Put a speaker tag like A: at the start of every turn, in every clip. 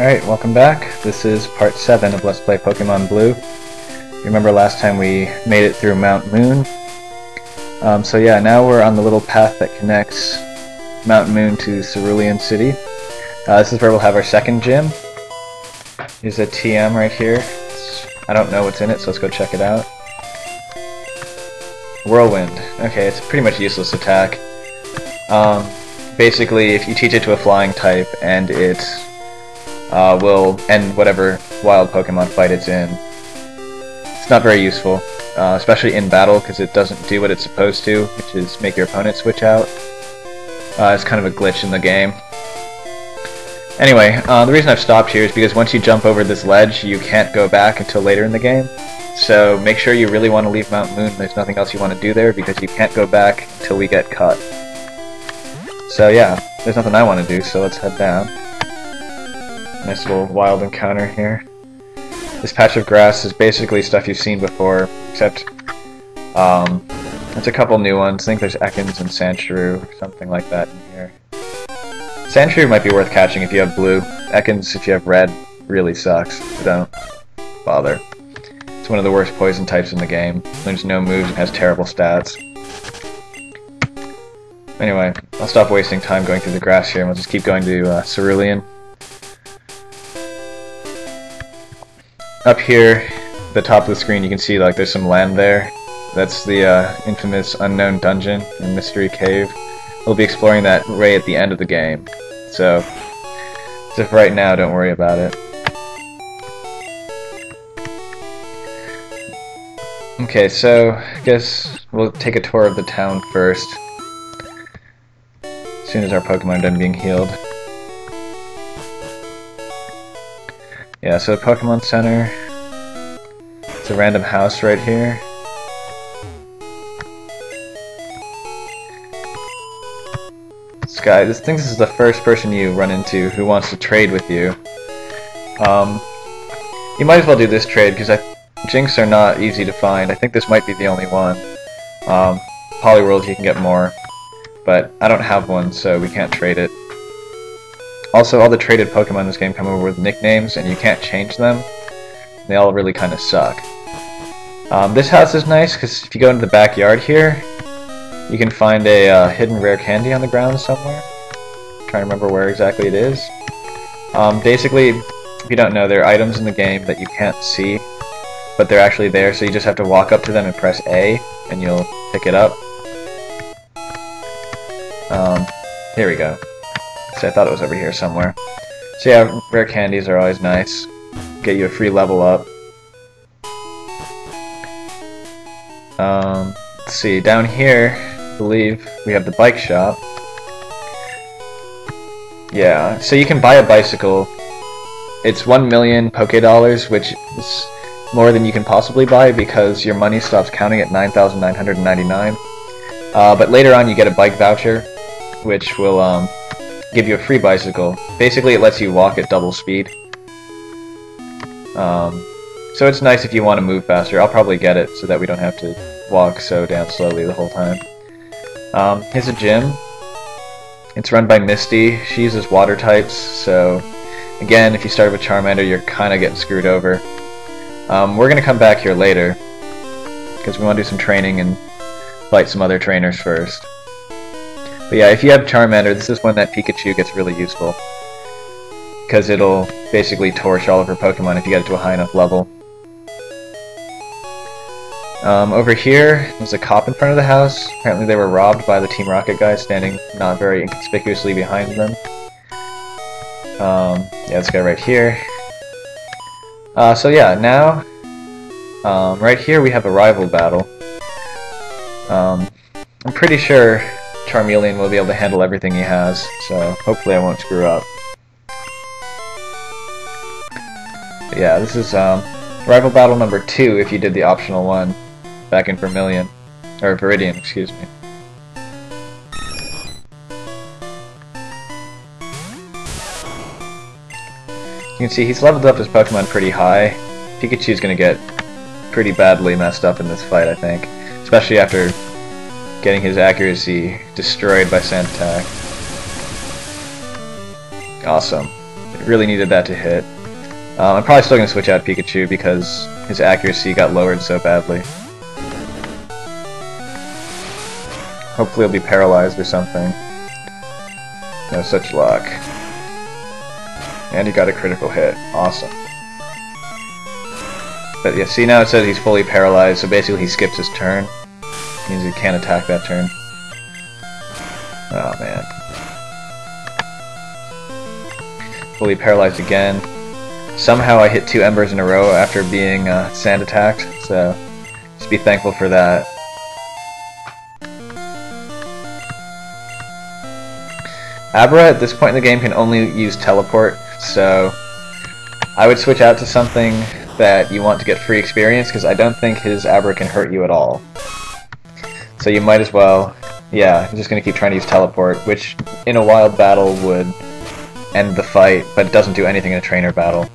A: Alright, welcome back. This is part 7 of Let's Play Pokemon Blue. You remember last time we made it through Mount Moon? So yeah, now we're on the little path that connects Mount Moon to Cerulean City. This is where we'll have our second gym. Here's a TM right here. I don't know what's in it, so let's go check it out. Whirlwind. Okay, it's a pretty much useless attack. Basically, if you teach it to a flying type and it will end whatever wild Pokemon fight it's in, it's not very useful, especially in battle, because it doesn't do what it's supposed to, which is make your opponent switch out. It's kind of a glitch in the game. Anyway, the reason I've stopped here is because once you jump over this ledge, you can't go back until later in the game. So make sure you really want to leave Mount Moon. There's nothing else you want to do there, because you can't go back until we get cut. So yeah, there's nothing I want to do, so let's head down. Nice little wild encounter here. This patch of grass is basically stuff you've seen before, except there's a couple new ones. I think there's Ekans and Sandshrew, or something like that in here. Sandshrew might be worth catching if you have blue. Ekans, if you have red, really sucks. So don't bother. It's one of the worst poison types in the game. Learns no moves and has terrible stats. Anyway, I'll stop wasting time going through the grass here and we'll just keep going to Cerulean. Up here, the top of the screen, you can see like there's some land there. That's the infamous unknown dungeon and mystery cave. We'll be exploring that right at the end of the game. So, as of right now, don't worry about it. Okay, so I guess we'll take a tour of the town first. As soon as our Pokemon are done being healed. Yeah, so Pokemon Center. It's a random house right here. This guy, this is the first person you run into who wants to trade with you. You might as well do this trade because Jinx are not easy to find. I think this might be the only one. Poliwhirls you can get more, but I don't have one, so we can't trade it. Also, all the traded Pokemon in this game come over with nicknames, and you can't change them. They all really kind of suck. This house is nice, because if you go into the backyard here, you can find a hidden rare candy on the ground somewhere. I'm trying to remember where exactly it is. Basically, if you don't know, there are items in the game that you can't see, but they're actually there, so you just have to walk up to them and press A, and you'll pick it up. Here we go. So I thought it was over here somewhere. So yeah, rare candies are always nice. Get you a free level up. Let's see, down here, I believe, we have the bike shop. Yeah, so you can buy a bicycle. It's 1 million Poké-Dollars, which is more than you can possibly buy because your money stops counting at 9,999. But later on you get a bike voucher, which will give you a free bicycle. Basically it lets you walk at double speed. So it's nice if you want to move faster. I'll probably get it so that we don't have to walk so damn slowly the whole time. Here's a gym. It's run by Misty. She uses water types, so again, if you start with Charmander, you're kind of getting screwed over. We're going to come back here later, because we want to do some training and fight some other trainers first. But yeah, if you have Charmander, this is when that Pikachu gets really useful, because it'll basically torch all of her Pokemon if you get it to a high enough level. Over here, there's a cop in front of the house. Apparently they were robbed by the Team Rocket guys standing not very inconspicuously behind them. Yeah, this guy right here. So yeah, now, right here we have a rival battle. I'm pretty sure Charmeleon will be able to handle everything he has, so hopefully I won't screw up. But yeah, this is rival battle number 2 if you did the optional one back in Vermilion, or Viridian, excuse me. You can see he's leveled up his Pokemon pretty high. Pikachu's gonna get pretty badly messed up in this fight, I think, especially after getting his accuracy destroyed by Sand Attack. Awesome. There Really needed that to hit. I'm probably still going to switch out Pikachu because his accuracy got lowered so badly. Hopefully he'll be paralyzed or something. No such luck. And he got a critical hit. Awesome. But yeah, see now it says he's fully paralyzed, so basically he skips his turn. Means he can't attack that turn. Oh man. Fully paralyzed again. Somehow I hit 2 embers in a row after being sand attacked, so just be thankful for that. Abra at this point in the game can only use teleport, so I would switch out to something that you want to get free experience, because I don't think his Abra can hurt you at all. So you might as well, yeah, I'm just going to keep trying to use teleport, which in a wild battle would end the fight, but it doesn't do anything in a trainer battle.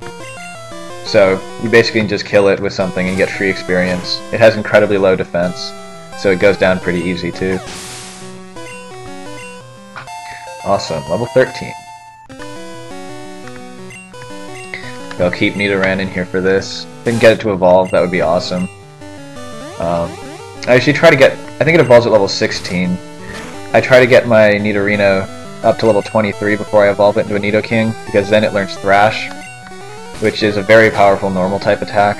A: So you basically can just kill it with something and get free experience. It has incredibly low defense, so it goes down pretty easy too. Awesome, level 13. I'll keep Nidoran in here for this. If I can get it to evolve, that would be awesome. I actually try to get, I think it evolves at level 16. I try to get my Nidorino up to level 23 before I evolve it into a Nidoking, because then it learns Thrash, which is a very powerful normal type attack.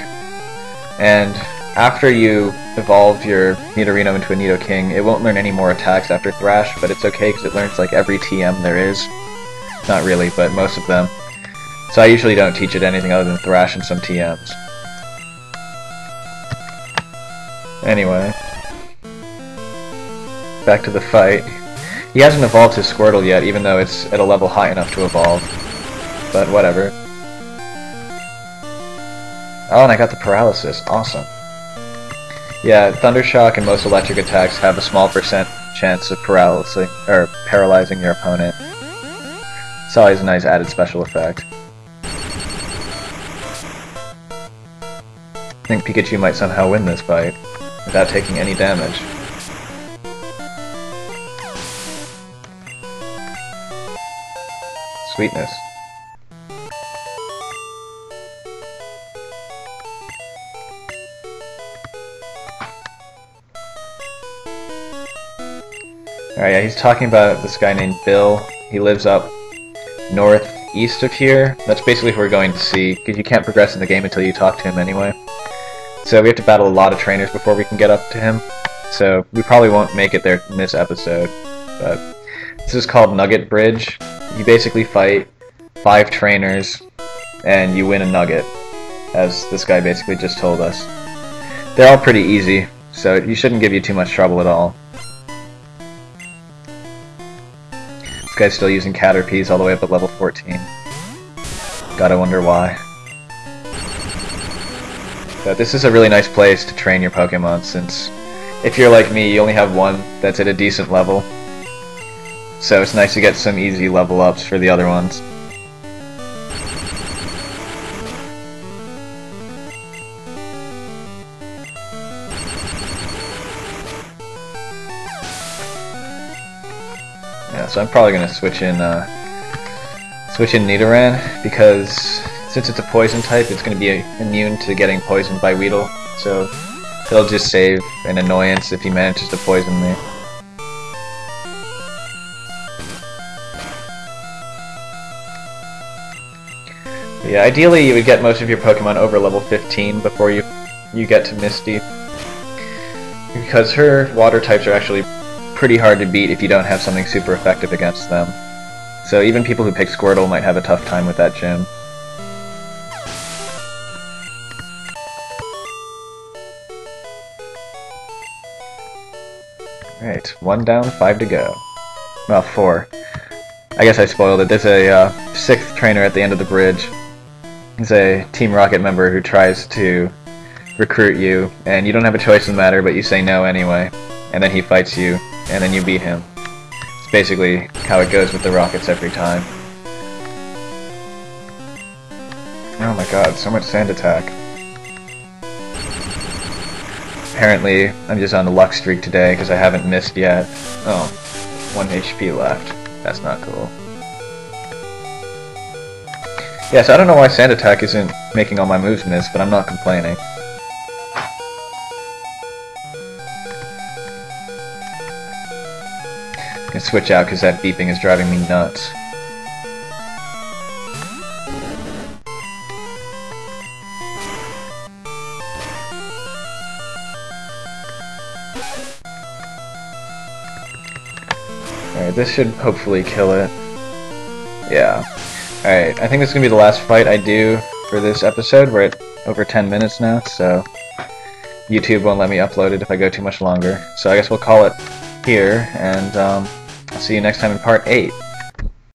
A: And after you evolve your Nidorino into a Nidoking, it won't learn any more attacks after Thrash, but it's okay because it learns like every TM there is. Not really, but most of them. So I usually don't teach it anything other than Thrash and some TMs. Anyway, back to the fight. He hasn't evolved his Squirtle yet, even though it's at a level high enough to evolve. But whatever. Oh, and I got the paralysis. Awesome. Yeah, Thundershock and most electric attacks have a small percent chance of paralyzing your opponent. It's always a nice added special effect. I think Pikachu might somehow win this fight without taking any damage. Sweetness. Alright, yeah, he's talking about this guy named Bill. He lives up northeast of here. That's basically who we're going to see, because you can't progress in the game until you talk to him anyway. So we have to battle a lot of trainers before we can get up to him. So we probably won't make it there in this episode. But this is called Nugget Bridge. You basically fight 5 trainers, and you win a nugget, as this guy basically just told us. They're all pretty easy, so you shouldn't give you too much trouble at all. This guy's still using Caterpies all the way up at level 14. Gotta wonder why. But this is a really nice place to train your Pokemon, since if you're like me, you only have one that's at a decent level. So it's nice to get some easy level ups for the other ones. Yeah, so I'm probably gonna switch in Nidoran, because since it's a poison type, it's gonna be immune to getting poisoned by Weedle. So it'll just save an annoyance if he manages to poison me. But yeah, ideally you would get most of your Pokemon over level 15 before you get to Misty, because her water types are actually pretty hard to beat if you don't have something super effective against them. So even people who pick Squirtle might have a tough time with that gym. Alright, 1 down, 5 to go. Well, 4. I guess I spoiled it. There's a 6th trainer at the end of the bridge. He's a Team Rocket member who tries to recruit you, and you don't have a choice in the matter, but you say no anyway. And then he fights you, and then you beat him. It's basically how it goes with the Rockets every time. Oh my god, so much sand attack. Apparently, I'm just on a luck streak today because I haven't missed yet. Oh, 1 HP left. That's not cool. Yeah, so I don't know why Sand Attack isn't making all my moves miss, but I'm not complaining. I'm gonna switch out because that beeping is driving me nuts. Alright, this should hopefully kill it. Yeah. Alright, I think this is going to be the last fight I do for this episode. We're at over 10 minutes now, so YouTube won't let me upload it if I go too much longer. So I guess we'll call it here, and I'll see you next time in part 8.